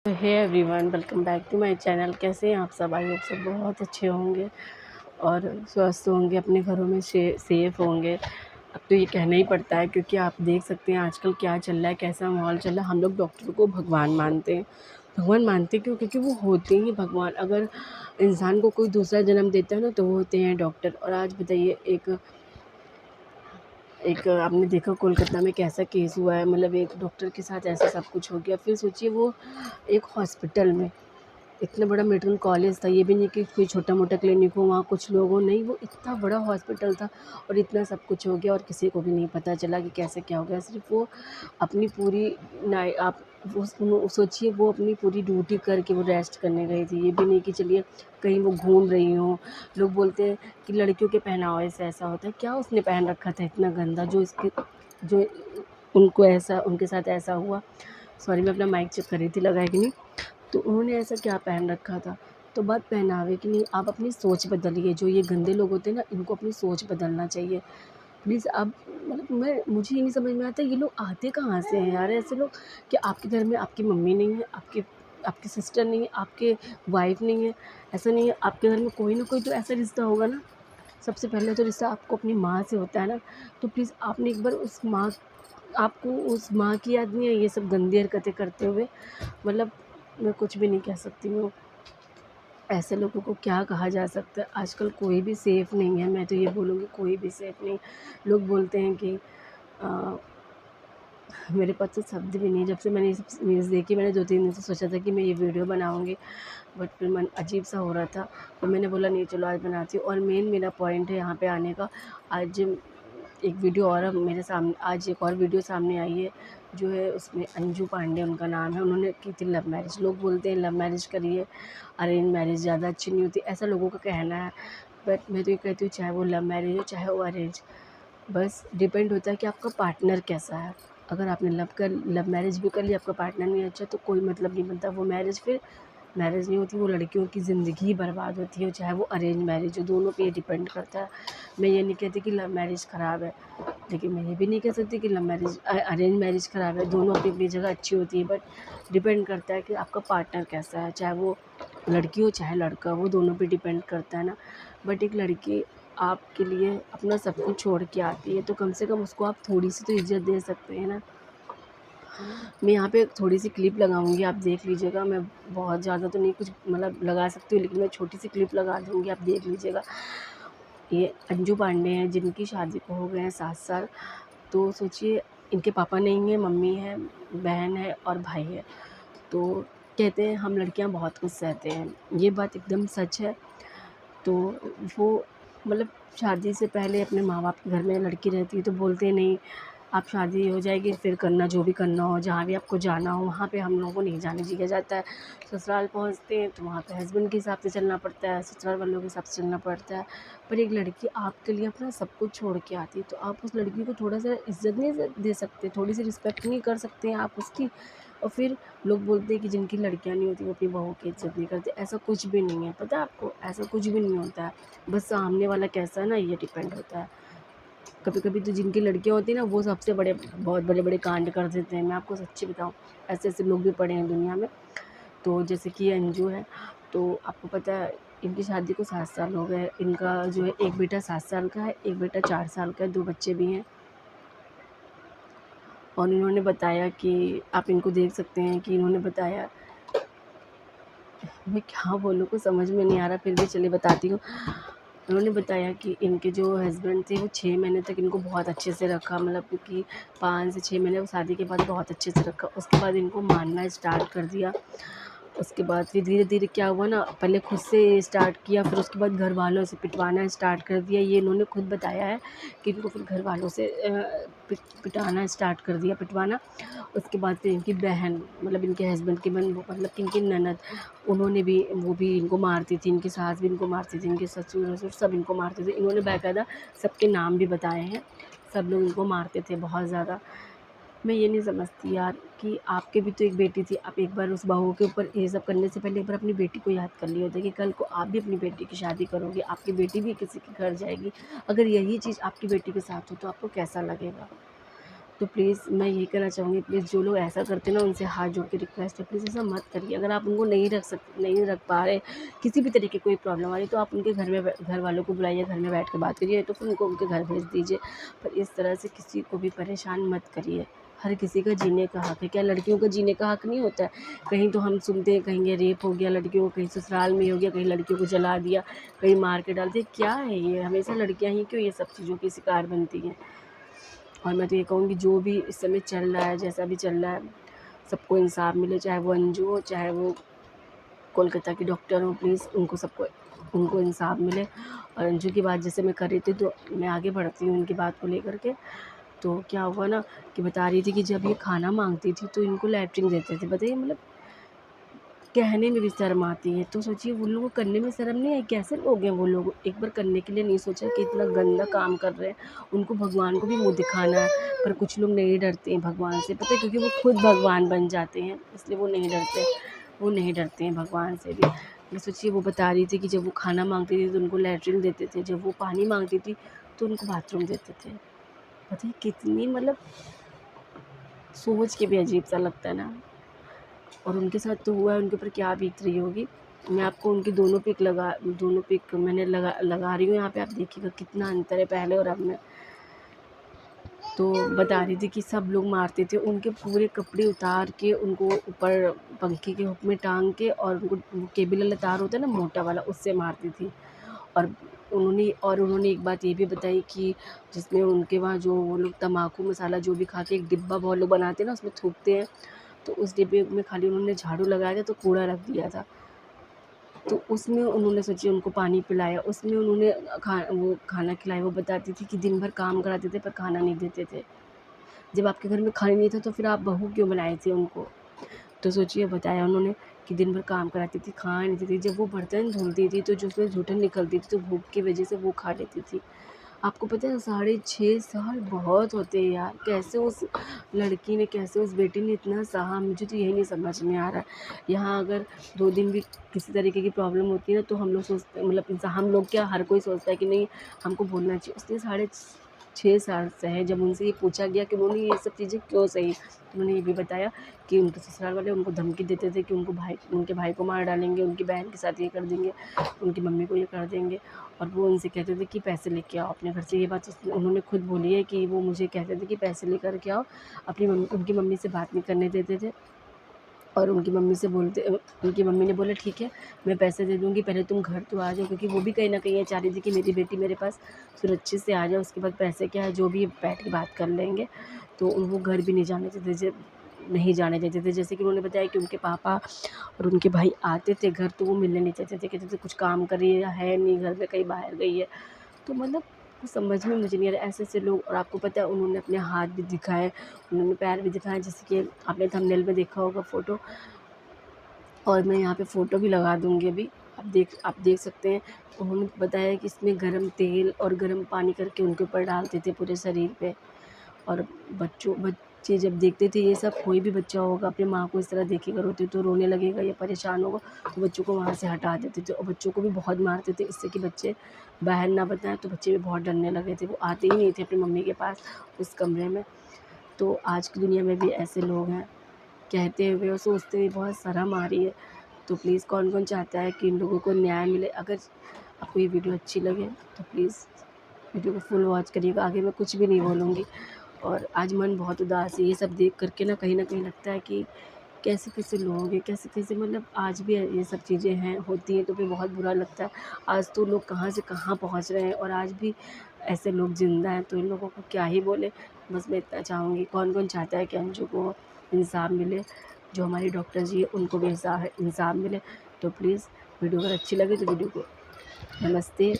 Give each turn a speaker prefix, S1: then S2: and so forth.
S1: Hey everyone, welcome back to my channel. कैसे हैं आप सब? आई होप सब बहुत अच्छे होंगे और स्वस्थ होंगे, अपने घरों में सेफ़ होंगे। अब तो ये कहना ही पड़ता है क्योंकि आप देख सकते हैं आजकल क्या चल रहा है, कैसा माहौल चल रहा है। हम लोग डॉक्टर को भगवान मानते हैं। भगवान मानते क्यों? क्योंकि वो होते ही भगवान। अगर इंसान को कोई दूसरा जन्म देता है ना, तो वो होते हैं डॉक्टर। और आज बताइए, एक एक आपने देखा कोलकाता में कैसा केस हुआ है। मतलब एक डॉक्टर के साथ ऐसा सब कुछ हो गया। फिर सोचिए, वो एक हॉस्पिटल में, इतना बड़ा मेडिकल कॉलेज था, ये भी नहीं कि कोई छोटा मोटा क्लिनिक हो, वहाँ कुछ लोग हो, नहीं, वो इतना बड़ा हॉस्पिटल था और इतना सब कुछ हो गया और किसी को भी नहीं पता चला कि कैसे क्या हो गया। सिर्फ वो अपनी पूरी नाइ आप वो सोचिए, वो अपनी पूरी ड्यूटी करके वो रेस्ट करने गई थी। ये भी नहीं कि चलिए कहीं वो घूम रही हों। लोग बोलते हैं कि लड़कियों के पहनावे से ऐसा होता है। क्या उसने पहन रखा था इतना गंदा जो उनको ऐसा, उनके साथ ऐसा हुआ? सॉरी, मैं अपना माइक चेक कर रही थी, लगा है कि नहीं। तो उन्होंने ऐसा क्या पहन रखा था? तो बात पहनावे की नहीं, आप अपनी सोच बदलिए। जो ये गंदे लोग होते हैं ना, इनको अपनी सोच बदलना चाहिए। प्लीज़ आप, मतलब मुझे ये नहीं समझ में आता, ये लोग आते कहाँ से हैं यार ऐसे लोग? कि आपके घर में आपकी मम्मी नहीं है, आपकी आपकी सिस्टर नहीं है, आपके वाइफ़ नहीं है, ऐसा नहीं है? आपके घर में कोई ना कोई तो ऐसा रिश्ता होगा ना। सबसे पहले तो रिश्ता आपको अपनी माँ से होता है ना। तो प्लीज़ आपने एक बार उस माँ आपको उस माँ की याद नहीं है ये सब गंदी हरकतें करते हुए? मतलब मैं कुछ भी नहीं कह सकती हूँ। ऐसे लोगों को क्या कहा जा सकता है? आजकल कोई भी सेफ़ नहीं है, मैं तो ये बोलूँगी, कोई भी सेफ़ नहीं। लोग बोलते हैं कि अ, मेरे पास तो शब्द भी नहीं है। जब से मैंने ये सब न्यूज़ देखी, मैंने 2-3 दिन से सोचा था कि मैं ये वीडियो बनाऊँगी, बट फिर मन अजीब-सा हो रहा था। तो मैंने बोला नहीं, चलो आज बनाती हूँ। और मेन मेरा पॉइंट है यहाँ पे आने का। आज एक वीडियो और अब मेरे सामने, आज एक और वीडियो सामने आई है, जो है उसमें अंजू पांडे उनका नाम है। उन्होंने की थी लव मैरिज। लोग बोलते हैं लव मैरिज करिए, अरेंज मैरिज ज़्यादा अच्छी नहीं होती, ऐसा लोगों का कहना है। बट मैं तो ये कहती हूँ, चाहे वो लव मैरिज हो चाहे वो अरेंज, बस डिपेंड होता है कि आपका पार्टनर कैसा है। अगर आपने लव मैरिज भी कर ली, आपका पार्टनर नहीं अच्छा, तो कोई मतलब नहीं बनता। वो मैरिज फिर मैरिज नहीं होती, वो लड़कियों की ज़िंदगी बर्बाद होती है। चाहे वो अरेंज मैरिज हो, दोनों पे ये डिपेंड करता है। मैं ये नहीं कहती कि लव मैरिज ख़राब है, लेकिन मैं ये भी नहीं कह सकती कि अरेंज मैरिज ख़राब है। दोनों अपनी-अपनी जगह अच्छी होती है, बट डिपेंड करता है कि आपका पार्टनर कैसा है। चाहे वो लड़की हो चाहे लड़का हो, वो दोनों पे डिपेंड करता है ना। बट एक लड़की आपके लिए अपना सब कुछ छोड़ के आती है, तो कम से कम उसको आप थोड़ी-सी तो इज़्ज़त दे सकते हैं ना। मैं यहाँ पे थोड़ी-सी क्लिप लगाऊँगी, आप देख लीजिएगा। मैं बहुत ज़्यादा तो नहीं कुछ मतलब लगा सकती हूँ, लेकिन मैं छोटी-सी क्लिप लगा दूँगी, आप देख लीजिएगा। ये अंजू पांडे हैं, जिनकी शादी को हो गए हैं 7 साल। तो सोचिए, इनके पापा नहीं हैं, मम्मी है, बहन है और भाई है। तो कहते हैं हम लड़कियां बहुत कुछ सहते हैं, ये बात एकदम सच है। तो वो, मतलब शादी से पहले अपने माँ बाप के घर में लड़की रहती है तो बोलते हैं नहीं, आप शादी हो जाएगी फिर करना, जो भी करना हो, जहाँ भी आपको जाना हो वहाँ पे हम लोगों को नहीं जाने दिया जाता है। ससुराल पहुँचते हैं तो वहाँ पे हस्बैंड के हिसाब से चलना पड़ता है, ससुराल वालों के हिसाब से चलना पड़ता है। पर एक लड़की आपके लिए अपना सब कुछ छोड़ के आती है, तो आप उस लड़की को थोड़ा सा इज्जत नहीं दे सकते? थोड़ी सी रिस्पेक्ट नहीं कर सकते हैं आप उसकी? और फिर लोग बोलते हैं कि जिनकी लड़कियां नहीं होती वो अपनी बहू की इज्जत नहीं करते। ऐसा कुछ भी नहीं है, पता है आपको? ऐसा कुछ भी नहीं होता है। बस सामने वाला कैसा है ना, ये डिपेंड होता है। कभी कभी तो जिनकी लड़कियां होती हैं ना, वो सबसे बड़े, बहुत बड़े बड़े कांड कर देते हैं। मैं आपको सच्ची बताऊं, ऐसे ऐसे लोग भी पड़े हैं दुनिया में। तो जैसे कि ये अंजू है, तो आपको पता है इनकी शादी को 7 साल हो गए। इनका जो है, एक बेटा 7 साल का है, एक बेटा 4 साल का है, 2 बच्चे भी हैं। और इन्होंने बताया कि आप इनको देख सकते हैं कि इन्होंने बताया, मैं क्या बोलूँ, कुछ समझ में नहीं आ रहा, फिर भी चलिए बताती हूँ। उन्होंने बताया कि इनके जो हस्बैंड थे वो 6 महीने तक इनको बहुत अच्छे से रखा, मतलब क्योंकि 5 से 6 महीने वो शादी के बाद बहुत अच्छे से रखा। उसके बाद इनको मारना स्टार्ट कर दिया। उसके बाद फिर धीरे-धीरे क्या हुआ ना, पहले खुद से स्टार्ट किया, फिर उसके बाद घरवालों से पिटवाना स्टार्ट कर दिया। ये इन्होंने खुद बताया है कि इनको फिर घरवालों से पिटाना स्टार्ट कर दिया, पिटवाना। उसके बाद फिर इनकी बहन, मतलब इनके हस्बैंड की बहन, वो मतलब कि इनकी ननद, उन्होंने भी, वो भी इनको मारती थी। इनकी सास भी इनको मारती थी, इनके ससुर-वसुर सब इनको मारते थे। इन्होंने बाकायदा सबके नाम भी बताए हैं। सब लोग इनको मारते थे बहुत ज़्यादा। मैं ये नहीं समझती यार कि आपकी भी तो एक बेटी थी। आप एक बार उस बहू के ऊपर ये सब करने से पहले एक बार अपनी बेटी को याद कर लिया होता कि कल को आप भी अपनी बेटी की शादी करोगे, आपकी बेटी भी किसी के घर जाएगी। अगर यही चीज़ आपकी बेटी के साथ हो तो आपको कैसा लगेगा? तो प्लीज़ मैं यही कहना चाहूँगी, प्लीज़ जो लोग ऐसा करते हैं ना, उनसे हाथ जोड़ के रिक्वेस्ट है, प्लीज़ ऐसा मत करिए। अगर आप उनको नहीं रख पा रहे, किसी भी तरीके की कोई प्रॉब्लम आ रही, तो आप उनके घर वालों को बुलाइए, घर में बैठ के बात करिए, तो फिर उनको उनके घर भेज दीजिए। पर इस तरह से किसी को भी परेशान मत करिए। हर किसी का जीने का हक है। क्या लड़कियों का जीने का हक नहीं होता है? कहीं तो हम सुनते हैं, कहीं ये रेप हो गया लड़कियों को, कहीं ससुराल में हो गया, कहीं लड़कियों को जला दिया, कहीं मार के डाल दिया। क्या है ये? हमेशा लड़कियाँ ही क्यों ये सब चीज़ों की शिकार बनती हैं? और मैं तो ये कहूँगी, जो भी इस समय चल रहा है, जैसा भी चल रहा है, सबको इंसाफ़ मिले, चाहे वो अंजू हो, चाहे वो कोलकाता की डॉक्टर हो, प्लीज़ उनको इंसाफ़ मिले। और अंजू की बात जैसे मैं कर रही थी, तो मैं आगे बढ़ती हूँ उनकी बात को लेकर के। तो क्या हुआ ना, कि बता रही थी कि जब ये खाना माँगती थी तो इनको लैट्रिन देते थे। बताइए, मतलब कहने में भी शर्म आती है। तो सोचिए, वो लोगों को करने में शर्म नहीं आई? कैसे लोग हैं वो लोग? एक बार करने के लिए नहीं सोचा कि इतना गंदा काम कर रहे हैं। उनको भगवान को भी मुँह दिखाना है, पर कुछ लोग नहीं डरते हैं भगवान से, पता है? क्योंकि वो खुद भगवान बन जाते हैं, इसलिए वो नहीं डरते। वो नहीं डरते हैं भगवान से भी। ये सोचिए, वो बता रही थी कि जब वो खाना माँगती थी तो उनको लैट्रिन देते थे, जब वो पानी माँगती थी तो उनको बाथरूम देते थे। बताइए, कितनी मतलब सोच के भी अजीब-सा लगता है ना। और उनके साथ तो हुआ है, उनके ऊपर क्या बीत रही होगी। मैं आपको उनकी दोनों पिक मैंने लगा रही हूँ यहाँ पे, आप देखिएगा कितना अंतर है पहले और अब में। तो बता रही थी कि सब लोग मारते थे, उनके पूरे कपड़े उतार के उनको ऊपर पंखे के हुक में टांग के, और उनको वो केबल वाला तार होता है ना, मोटा वाला, उससे मारती थी। और उन्होंने एक बात ये भी बताई कि जिसमें उनके वहाँ जो वो लोग तम्बाकू मसाला जो भी खा के एक डिब्बा बहुत लोग बनाते हैं ना, उसमें थूकते हैं, तो उस डिब्बे में खाली उन्होंने झाड़ू लगाया था, तो कूड़ा रख दिया था। तो उसमें उन्होंने सोचिए उनको पानी पिलाया, उसमें उन्होंने वो खाना खिलाया। वो बताती थी कि दिन भर काम कराते थे पर खाना नहीं देते थे। जब आपके घर में खाना नहीं था तो फिर आप बहू क्यों बनाए थे उनको? तो सोचिए, बताया उन्होंने कि दिन भर काम कराती थी, खाना नहीं देती थी। जब वो बर्तन धुलती थी तो जो उसमें जूठन निकलती थी, तो भूख की वजह से वो खा लेती थी। आपको पता है, 6.5 साल बहुत होते हैं यार। कैसे उस लड़की ने, कैसे उस बेटी ने इतना सहा, मुझे तो यही नहीं समझ में आ रहा है। यहाँ अगर 2 दिन भी किसी तरीके की प्रॉब्लम होती है ना, तो हम लोग सोचते, मतलब हम लोग क्या, हर कोई सोचता है कि नहीं, हमको बोलना चाहिए। उसने 6.5 साल सहे। जब उनसे ये पूछा गया कि उन्होंने ये सब चीज़ें क्यों सही, तो उन्होंने ये भी बताया कि उनके ससुराल वाले उनको धमकी देते थे कि उनके भाई को मार डालेंगे, उनकी बहन के साथ ये कर देंगे, उनकी मम्मी को ये कर देंगे। और वो उनसे कहते थे कि पैसे लेके आओ अपने घर से। ये बात उन्होंने खुद बोली है कि वो मुझे कहते थे कि पैसे लेकर के आओ। उनकी मम्मी से बात नहीं करने देते थे। और उनकी मम्मी ने बोला, ठीक है, मैं पैसे दे दूँगी, पहले तुम घर तो आ जाओ। क्योंकि वो भी कहीं न कहीं ये चाह रही थी कि मेरी बेटी मेरे पास सुरक्षित से आ जाए, उसके बाद पैसे क्या है, जो भी बैठ के बात कर लेंगे। तो वो घर भी नहीं जाने देते थे। जैसे कि उन्होंने बताया कि उनके पापा और उनके भाई आते थे घर, तो वो मिलने नहीं चाहते थे, कहते थे कुछ काम कर रही है या है नहीं घर में, कहीं बाहर गई है। तो मतलब कुछ समझ में मुझे नहीं आ रहा, ऐसे-ऐसे लोग। और आपको पता है, उन्होंने अपने हाथ भी दिखाए, उन्होंने पैर भी दिखाए, जैसे कि आपने थंबनेल में देखा होगा फ़ोटो। और मैं यहाँ पे फ़ोटो भी लगा दूँगी अभी, आप देख सकते हैं। उन्होंने बताया कि इसमें गरम तेल और गरम पानी करके उनके ऊपर डालते थे पूरे शरीर पे। और बच्चे जब देखते थे ये सब, कोई भी बच्चा होगा अपनी माँ को इस तरह देखेगा रोते, तो रोने लगेगा या परेशान होगा, तो बच्चों को वहाँ से हटा देते थे। और बच्चों को भी बहुत मारते थे, इससे कि बच्चे बाहर ना बताएँ, तो बच्चे भी बहुत डरने लगे थे। वो आते ही नहीं थे अपनी मम्मी के पास उस कमरे में। तो आज की दुनिया में भी ऐसे लोग हैं। कहते हुए और सोचते हुए बहुत शर्म आ रही है। तो प्लीज़, कौन-कौन चाहता है कि इन लोगों को न्याय मिले? अगर आपको ये वीडियो अच्छी लगे तो प्लीज़ वीडियो को फुल वॉच करिएगा। आगे मैं कुछ भी नहीं बोलूँगी। और आज मन बहुत उदास है, ये सब देख कर के ना, कहीं न कहीं लगता है कि कैसे-कैसे लोग हैं, कैसे-कैसे, मतलब आज भी ये सब चीज़ें हैं, होती हैं, तो फिर बहुत बुरा लगता है। आज तो लोग कहाँ से कहाँ पहुँच रहे हैं, और आज भी ऐसे लोग ज़िंदा हैं, तो इन लोगों को क्या ही बोलें। बस मैं इतना चाहूँगी, कौन-कौन चाहता है कि अंजू को इंसाफ़ मिले? जो हमारी डॉक्टर जी हैं, उनको भी इंसाफ़ मिले। तो प्लीज़, वीडियो अगर अच्छी लगे तो वीडियो को नमस्ते।